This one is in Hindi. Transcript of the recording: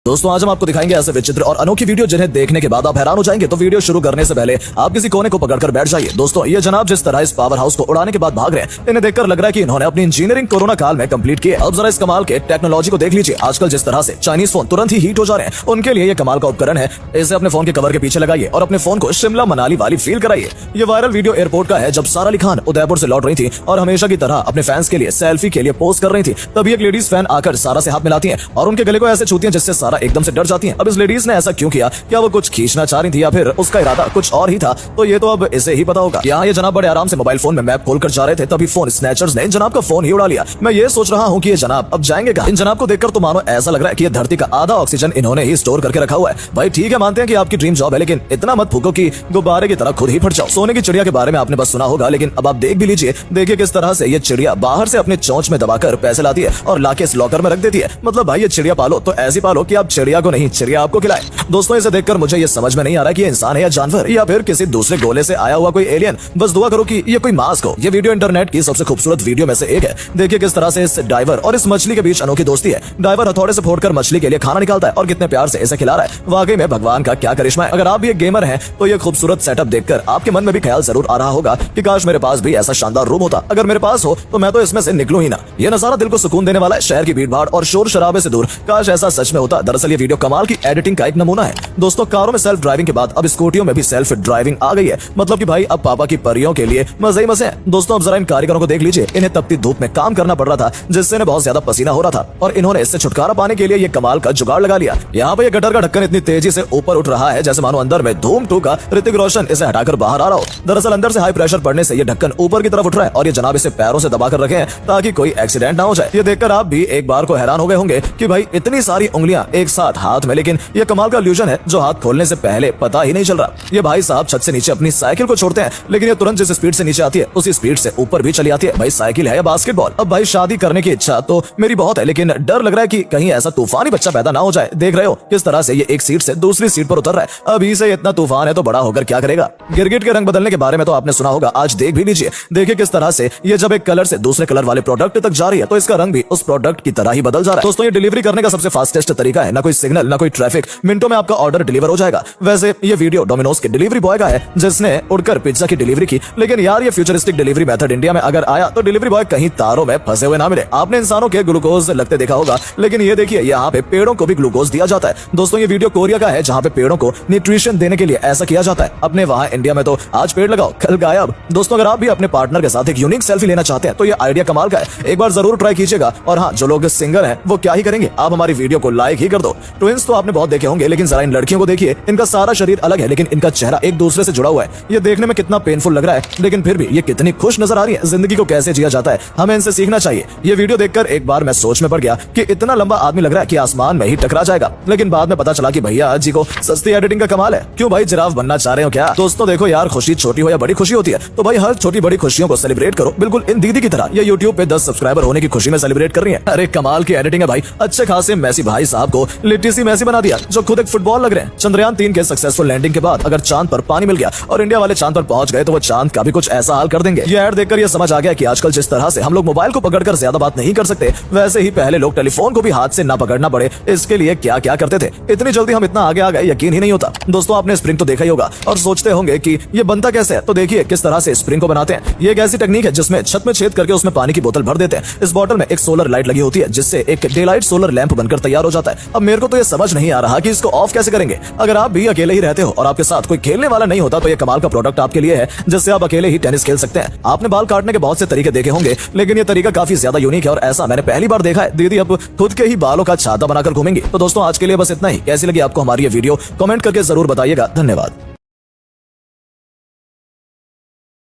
दोस्तों आज हम आपको दिखाएंगे ऐसे विचित्र और अनोखी वीडियो जिन्हें देखने के बाद आप हैरान हो जाएंगे। तो वीडियो शुरू करने से पहले आप किसी कोने को पकड़कर बैठ जाइए। दोस्तों ये जनाब जिस तरह इस पावर हाउस को उड़ाने के बाद भाग रहे हैं, इन्हें देखकर लग रहा है कि इन्होंने अपनी इंजीनियरिंग कोरोना काल में कंप्लीट की है। अब जरा इस कमाल के टेक्नोलॉजी को देख लीजिए। आजकल जिस तरह से चाइनीज फोन तुरंत ही हीट हो जा रहे हैं, उनके लिए ये कमाल का उपकरण है। इसे अपने फोन के कवर के पीछे लगाइए और अपने फोन को शिमला मनाली वाली फील कराइए। ये वायरल वीडियो एयरपोर्ट का है, जब सारा अली खान उदयपुर से लौट रही थी और हमेशा की तरह अपने फैंस के लिए सेल्फी के लिए पोस्ट कर रही थी। तभी एक लेडीज फैन आकर सारा से हाथ मिलाती है और उनके गले को ऐसे छूती है जिससे सारा एकदम से डर जाती है। अब इस लेडीज ने ऐसा क्यों किया? क्या वो कुछ खींचना चाह रही थी या फिर उसका इरादा कुछ और ही था? तो ये तो अब इसे ही पता होगा। यहाँ ये जनाब बड़े आराम से मोबाइल फोन में मैप खोलकर जा रहे थे, तभी फोन स्नैचर्स ने इन जनाब का फोन ही उड़ा लिया। मैं ये सोच रहा हूँ कि ये जनाब अब जाएंगे कहाँ? इन जनाब को देखकर तो मानो ऐसा लग रहा है कि ये धरती का आधा ऑक्सीजन इन्होंने ही स्टोर करके रखा हुआ है। भाई ठीक है, मानते हैं कि आपकी ड्रीम जॉब है, लेकिन इतना मत फूको कि गुब्बारे की तरह खुद ही फट जाओ। सोने की चिड़िया के बारे में आपने बस सुना होगा, लेकिन अब आप देख भी लीजिए। देखिए किस तरह से ये चिड़िया बाहर से अपने चोंच में दबाकर पैसे लाती है और लाके इस लॉकर में रख देती है। मतलब भाई ये चिड़िया पालो तो ऐसी पालो कि आप चिड़िया को नहीं, चिड़िया आपको खिलाए। दोस्तों इसे देखकर मुझे ये समझ में नहीं आ रहा कि ये इंसान है या जानवर या फिर किसी दूसरे गोले से आया हुआ कोई एलियन। बस दुआ करो कि ये कोई मास्क हो। ये वीडियो इंटरनेट की सबसे खूबसूरत वीडियो में से एक है। देखिए किस तरह से इस डाइवर और इस मछली के बीच अनोखी दोस्ती है। डाइवर हथौड़े से फोड़कर मछली के लिए खाना निकालता है और कितने प्यार से इसे खिला रहा है। वाकई में भगवान का क्या करिश्मा है। अगर आप भी एक गेमर हैं तो ये खूबसूरत सेटअप देखकर आपके मन में भी ख्याल जरूर आ रहा होगा कि काश मेरे पास भी ऐसा शानदार रूम होता। अगर मेरे पास हो तो मैं तो इसमें से निकलूं ही ना। ये नजारा दिल को सुकून देने वाला है, शहर की भीड़ भाड़ और शोर शराबे से दूर। काश ऐसा सच में होता। दरअसल ये वीडियो कमाल की एडिटिंग का एक नमूना है। दोस्तों कारों में सेल्फ ड्राइविंग के बाद अब स्कूटियों में भी सेल्फ ड्राइविंग आ गई है। मतलब कि भाई अब पापा की परियों के लिए मजे ही मजे हैं। दोस्तों अब जरा इन कारीगरों को देख लीजिए। इन्हें तपती धूप में काम करना पड़ रहा था, जिससे इन्हें बहुत ज्यादा पसीना हो रहा था और इन्होंने इससे छुटकारा पाने के लिए ये कमाल का जुगाड़ लगा लिया। यहाँ पे ये गटर का ढक्कन इतनी तेजी से ऊपर उठ रहा है जैसे मानो अंदर में धूम 2 का ऋतिक रोशन इसे हटाकर बाहर आ रहा हो। दरअसल अंदर से हाई प्रेशर पड़ने से ये ढक्कन ऊपर की तरफ उठ रहा है और ये जनाब इसे पैरों से दबा कर रखे हैं ताकि कोई एक्सीडेंट ना हो जाए। ये देखकर आप भी एक बार को हैरान हो गए होंगे कि भाई इतनी सारी उंगलियां एक साथ हाथ में, लेकिन ये कमाल का इल्यूजन है जो हाथ खोलने से पहले पता ही नहीं चल रहा। ये भाई साहब छत से नीचे अपनी साइकिल को छोड़ते हैं, लेकिन ये तुरंत जिस स्पीड से नीचे आती है उसी स्पीड से ऊपर भी चली आती है। भाई साइकिल है या बास्केटबॉल? अब भाई शादी करने की इच्छा तो मेरी बहुत है, लेकिन डर लग रहा है कि कहीं ऐसा तूफानी बच्चा पैदा ना हो जाए। देख रहे हो किस तरह से ये एक सीट से दूसरी सीट पर उतर रहा है। अभी से इतना तूफान है तो बड़ा होकर क्या करेगा? गिरगिट के रंग बदलने के बारे में तो आपने सुना होगा, आज देख भी लीजिए। देखिए किस तरह से ये जब एक कलर से दूसरे कलर वाले प्रोडक्ट तक जा रही है तो इसका रंग भी उस प्रोडक्ट की तरह ही बदल जा रहा है। दोस्तों ये डिलीवरी करने का सबसे फास्टेस्ट तरीका है। ना कोई सिग्नल, ना कोई ट्रैफिक, मिनटों में आपका ऑर्डर डिलीवर हो जाएगा। वैसे ये वीडियो डोमिनोज के डिलीवरी बॉय का है जिसने उड़कर पिज्जा की डिलीवरी की, लेकिन यार ये फ्यूचरिस्टिक डिलीवरी मेथड इंडिया में अगर आया तो डिलीवरी बॉय कहीं तारों में फंसे हुए ना मिले। आपने इंसानों के ग्लूकोज लगते देखा होगा, लेकिन ये देखिए यहाँ पे पेड़ों को भी ग्लूकोज दिया जाता है। दोस्तों ये वीडियो कोरिया का है जहाँ पे पेड़ों को न्यूट्रिशन देने के लिए ऐसा किया जाता है। अपने वहाँ इंडिया में तो आज पेड़ लगाओ कल गायब। दोस्तों अगर आप भी अपने पार्टनर के साथ एक यूनिक सेल्फी लेना चाहते हैं तो ये आइडिया कमाल का है, एक बार जरूर ट्राई कीजिएगा। और हाँ, जो लोग सिंगल हैं वो क्या ही करेंगे, आप हमारी वीडियो को लाइक ही कर दो। ट्विंस तो आपने बहुत देखे होंगे, लेकिन जरा इन लड़कियों को देखिए। इनका सारा शरीर अलग है लेकिन इनका चेहरा एक दूसरे से जुड़ा हुआ है। ये देखने में कितना पेनफुल लग रहा है, लेकिन फिर भी ये कितनी खुश नजर आ रही है। जिंदगी को कैसे जिया जाता है, हमें इनसे सीखना चाहिए। ये वीडियो देखकर एक बार मैं सोच में पड़ गया कि इतना लंबा आदमी लग रहा है कि आसमान में ही टकरा जाएगा, लेकिन बाद में पता चला कि भैया जी को सस्ती एडिटिंग का कमाल है। क्यों भाई जिराफ बनना चाह रहे हो क्या? दोस्तों देखो यार, खुशी छोटी हो या बड़ी खुशी होती है, तो भाई हर छोटी बड़ी खुशियों को सेलिब्रेट करो, बिल्कुल इन दीदी की तरह। ये यूट्यूब पे 10 सब्सक्राइबर होने की खुशी में सेलिब्रेट कर रही है। अरे कमाल की एडिटिंग है भाई। अच्छे खासे मैसी भाई साहब को लिट्टी सी मैसी बना दिया जो खुद एक फुटबॉल लग रहे हैं। चंद्रयान 3 के सक्सेसफुल लैंडिंग के बाद अगर चांद पर पानी मिल गया और इंडिया वाले चांद पर पहुंच गए तो वो चांद का भी कुछ ऐसा हाल कर देंगे। ये ऐड देखकर ये समझ आ गया कि आजकल जिस तरह से हम लोग मोबाइल को पकड़कर ज्यादा बात नहीं कर सकते, वैसे ही पहले लोग टेलीफोन को भी हाथ से ना पकड़ना पड़े इसके लिए क्या क्या करते थे। इतनी जल्दी हम इतना आगे आ गए, यकीन ही नहीं होता। दोस्तों आपने स्प्रिंग तो देखा ही होगा और सोचते होंगे कि ये बनता कैसे है। तो देखिए किस तरह से स्प्रिंग को बनाते हैं। ये एक ऐसी टेक्निक है जिसमें छत में छेद करके उसमें पानी की बोतल भर देते हैं। इस बोतल में एक सोलर लाइट लगी होती है जिससे एक डे लाइट सोलर लैंप बनकर तैयार हो जाता है। अब मेरे को तो ये समझ नहीं आ रहा कि इसको ऑफ कैसे करेंगे। अगर आप भी अकेले ही रहते हो और आपके साथ कोई खेलने वाला नहीं होता तो ये कमाल का प्रोडक्ट आपके लिए है, जिससे आप अकेले ही टेनिस खेल सकते हैं। आपने बाल काटने के बहुत से तरीके देखे होंगे, लेकिन ये तरीका काफी ज्यादा यूनिक है और ऐसा मैंने पहली बार देखा है। दीदी अब खुद के ही बालों का छाता बनाकर घूमेंगी। तो दोस्तों आज के लिए बस इतना ही। कैसी लगी आपको हमारी ये वीडियो कमेंट करके जरूर बताइएगा। धन्यवाद।